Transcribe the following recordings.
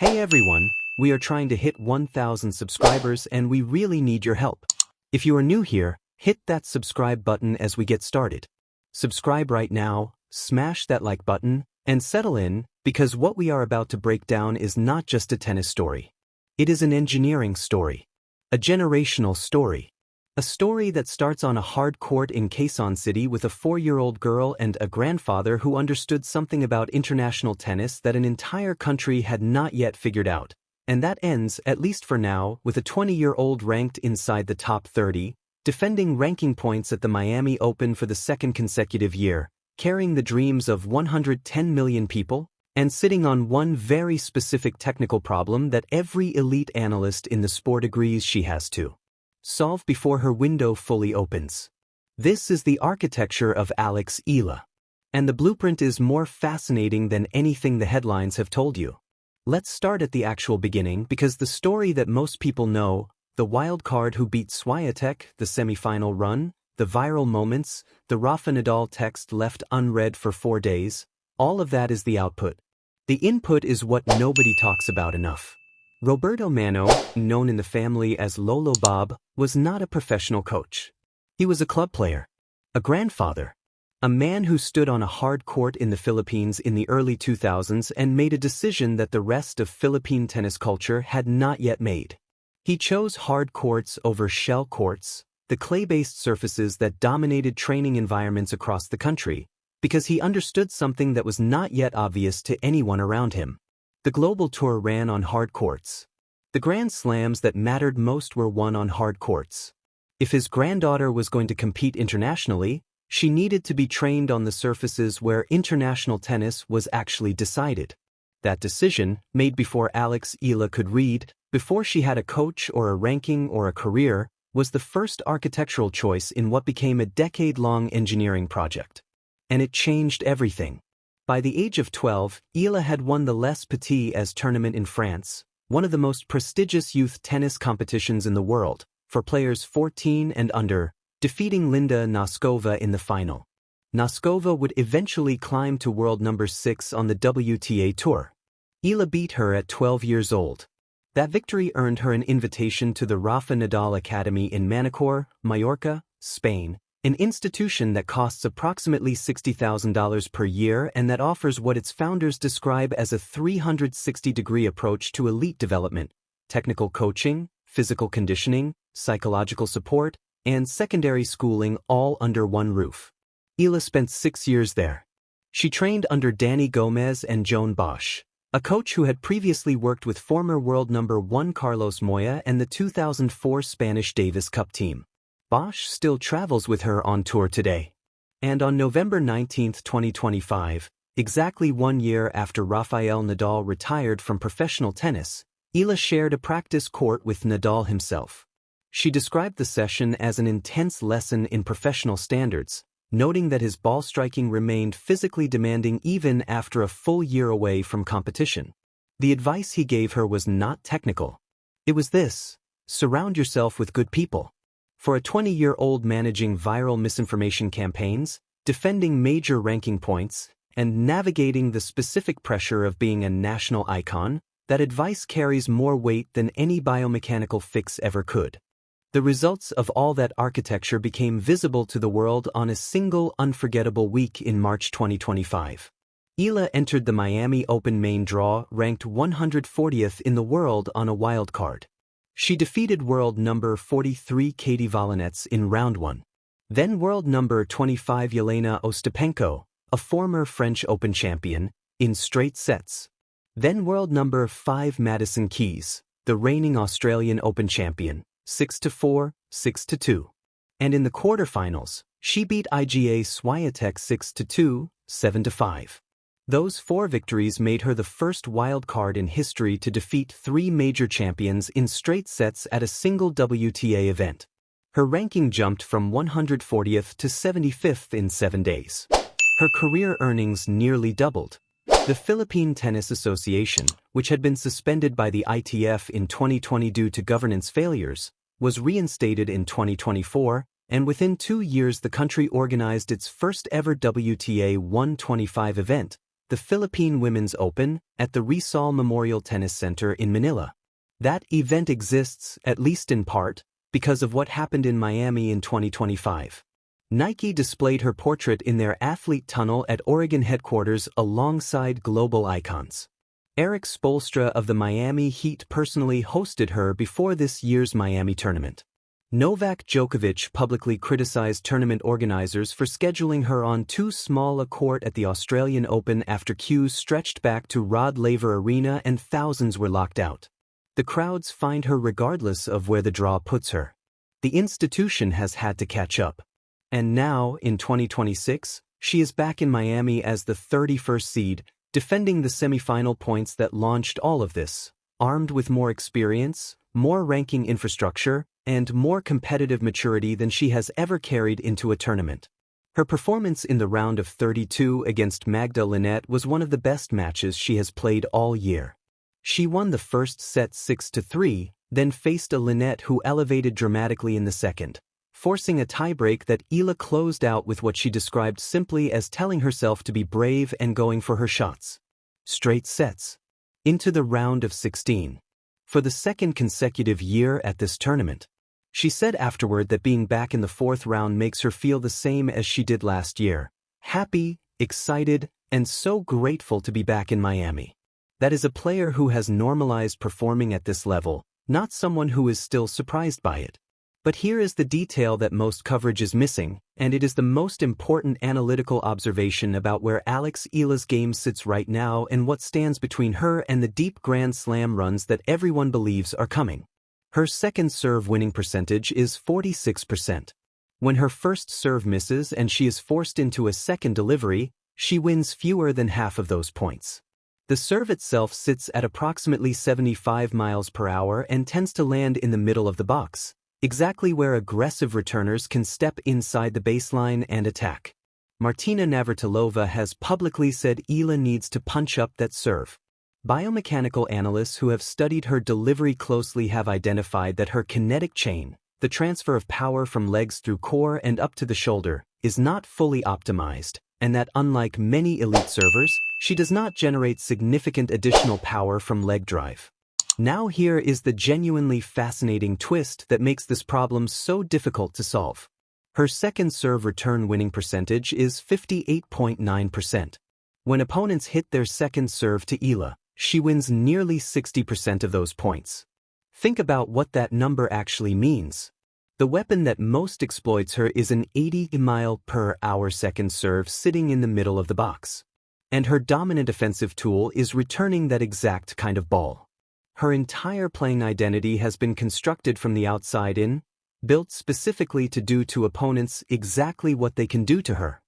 Hey everyone, we are trying to hit 1,000 subscribers and we really need your help. If you are new here, hit that subscribe button as we get started. Subscribe right now, smash that like button, and settle in, because what we are about to break down is not just a tennis story. It is an engineering story. A generational story. A story that starts on a hard court in Quezon City with a 4-year-old girl and a grandfather who understood something about international tennis that an entire country had not yet figured out. And that ends, at least for now, with a 20-year-old ranked inside the top 30, defending ranking points at the Miami Open for the second consecutive year, carrying the dreams of 110 million people, and sitting on one very specific technical problem that every elite analyst in the sport agrees she has to solve before her window fully opens. This is the architecture of Eala. And the blueprint is more fascinating than anything the headlines have told you. Let's start at the actual beginning, because the story that most people know, the wild card who beat Swiatek, the semifinal run, the viral moments, the Rafa Nadal text left unread for 4 days, all of that is the output. The input is what nobody talks about enough. Roberto Mano, known in the family as Lolo Bob, was not a professional coach. He was a club player, a grandfather, a man who stood on a hard court in the Philippines in the early 2000s and made a decision that the rest of Philippine tennis culture had not yet made. He chose hard courts over shell courts, the clay-based surfaces that dominated training environments across the country, because he understood something that was not yet obvious to anyone around him. The global tour ran on hard courts. The Grand Slams that mattered most were won on hard courts. If his granddaughter was going to compete internationally, she needed to be trained on the surfaces where international tennis was actually decided. That decision, made before Eala could read, before she had a coach or a ranking or a career, was the first architectural choice in what became a decade-long engineering project. And it changed everything. By the age of 12, Eala had won the Les Petits tournament in France, one of the most prestigious youth tennis competitions in the world, for players 14 and under, defeating Linda Noskova in the final. Noskova would eventually climb to world number 6 on the WTA tour. Eala beat her at 12 years old. That victory earned her an invitation to the Rafa Nadal Academy in Manacor, Mallorca, Spain, an institution that costs approximately $60,000 per year and that offers what its founders describe as a 360-degree approach to elite development: technical coaching, physical conditioning, psychological support, and secondary schooling, all under one roof. Eala spent 6 years there. She trained under Danny Gomez and Joan Bosch, a coach who had previously worked with former world number 1 Carlos Moya and the 2004 Spanish Davis Cup team. Bosch still travels with her on tour today. And on November 19, 2025, exactly 1 year after Rafael Nadal retired from professional tennis, Eala shared a practice court with Nadal himself. She described the session as an intense lesson in professional standards, noting that his ball striking remained physically demanding even after a full year away from competition. The advice he gave her was not technical. It was this: surround yourself with good people. For a 20-year-old managing viral misinformation campaigns, defending major ranking points, and navigating the specific pressure of being a national icon, that advice carries more weight than any biomechanical fix ever could. The results of all that architecture became visible to the world on a single unforgettable week in March 2025. Eala entered the Miami Open main draw ranked 140th in the world on a wild card. She defeated world number 43 Katie Volinets in round 1. Then world number 25 Yelena Ostapenko, a former French Open champion, in straight sets. Then world number 5 Madison Keys, the reigning Australian Open champion, 6-4, 6-2. And in the quarterfinals, she beat Iga Swiatek 6-2, 7-5. Those 4 victories made her the first wild card in history to defeat 3 major champions in straight sets at a single WTA event. Her ranking jumped from 140th to 75th in 7 days. Her career earnings nearly doubled. The Philippine Tennis Association, which had been suspended by the ITF in 2020 due to governance failures, was reinstated in 2024, and within 2 years the country organized its first ever WTA 125 event, the Philippine Women's Open, at the Rizal Memorial Tennis Center in Manila. That event exists, at least in part, because of what happened in Miami in 2025. Nike displayed her portrait in their athlete tunnel at Oregon headquarters alongside global icons. Eric Spoelstra of the Miami Heat personally hosted her before this year's Miami tournament. Novak Djokovic publicly criticized tournament organizers for scheduling her on too small a court at the Australian Open after queues stretched back to Rod Laver Arena and thousands were locked out. The crowds find her regardless of where the draw puts her. The institution has had to catch up. And now, in 2026, she is back in Miami as the 31st seed, defending the semifinal points that launched all of this, armed with more experience, more ranking infrastructure, and more competitive maturity than she has ever carried into a tournament. Her performance in the round of 32 against Magda Linette was one of the best matches she has played all year. She won the first set 6-3, then faced a Linette who elevated dramatically in the second, forcing a tiebreak that Eala closed out with what she described simply as telling herself to be brave and going for her shots. Straight sets. Into the round of 16. For the second consecutive year at this tournament. She said afterward that being back in the fourth round makes her feel the same as she did last year. Happy, excited, and so grateful to be back in Miami. That is a player who has normalized performing at this level, not someone who is still surprised by it. But here is the detail that most coverage is missing, and it is the most important analytical observation about where Alex Eala's game sits right now and what stands between her and the deep Grand Slam runs that everyone believes are coming. Her second serve winning percentage is 46%. When her first serve misses and she is forced into a second delivery, she wins fewer than half of those points. The serve itself sits at approximately 75 miles per hour and tends to land in the middle of the box, exactly where aggressive returners can step inside the baseline and attack. Martina Navratilova has publicly said Eala needs to punch up that serve. Biomechanical analysts who have studied her delivery closely have identified that her kinetic chain, the transfer of power from legs through core and up to the shoulder, is not fully optimized, and that unlike many elite servers, she does not generate significant additional power from leg drive. Now here is the genuinely fascinating twist that makes this problem so difficult to solve. Her second serve return winning percentage is 58.9%. When opponents hit their second serve to Eala, she wins nearly 60% of those points. Think about what that number actually means. The weapon that most exploits her is an 80-mile-per-hour second serve sitting in the middle of the box. And her dominant offensive tool is returning that exact kind of ball. Her entire playing identity has been constructed from the outside in, built specifically to do to opponents exactly what they can do to her.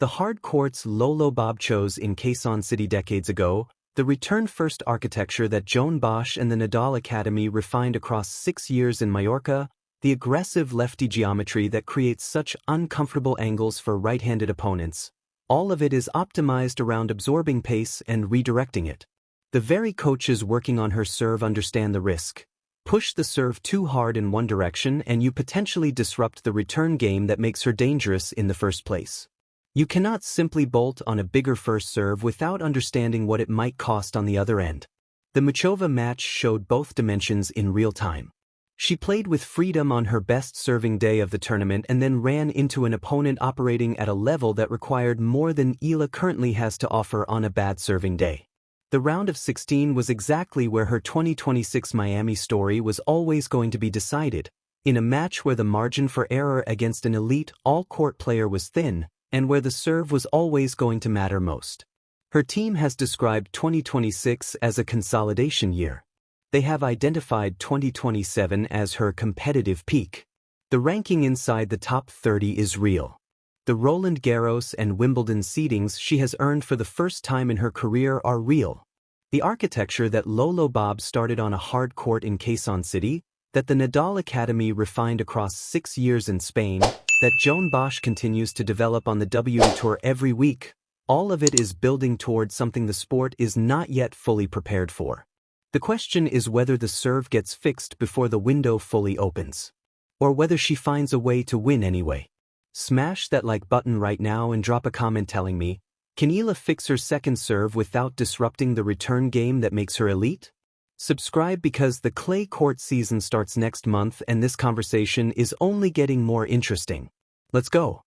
The hard courts Lolo Bob chose in Quezon City decades ago, the return-first architecture that Joan Bosch and the Nadal Academy refined across 6 years in Mallorca, the aggressive lefty geometry that creates such uncomfortable angles for right-handed opponents, all of it is optimized around absorbing pace and redirecting it. The very coaches working on her serve understand the risk. Push the serve too hard in one direction and you potentially disrupt the return game that makes her dangerous in the first place. You cannot simply bolt on a bigger first serve without understanding what it might cost on the other end. The Muchova match showed both dimensions in real time. She played with freedom on her best serving day of the tournament and then ran into an opponent operating at a level that required more than Eala currently has to offer on a bad serving day. The round of 16 was exactly where her 2026 Miami story was always going to be decided, in a match where the margin for error against an elite all-court player was thin, and where the serve was always going to matter most. Her team has described 2026 as a consolidation year. They have identified 2027 as her competitive peak. The ranking inside the top 30 is real. The Roland Garros and Wimbledon seedings she has earned for the first time in her career are real. The architecture that Lolo Bob started on a hard court in Quezon City, that the Nadal Academy refined across 6 years in Spain, that Joan Bosch continues to develop on the WTA Tour every week, all of it is building toward something the sport is not yet fully prepared for. The question is whether the serve gets fixed before the window fully opens. Or whether she finds a way to win anyway. Smash that like button right now and drop a comment telling me, Can Eala fix her second serve without disrupting the return game that makes her elite? Subscribe because the clay court season starts next month and this conversation is only getting more interesting. Let's go.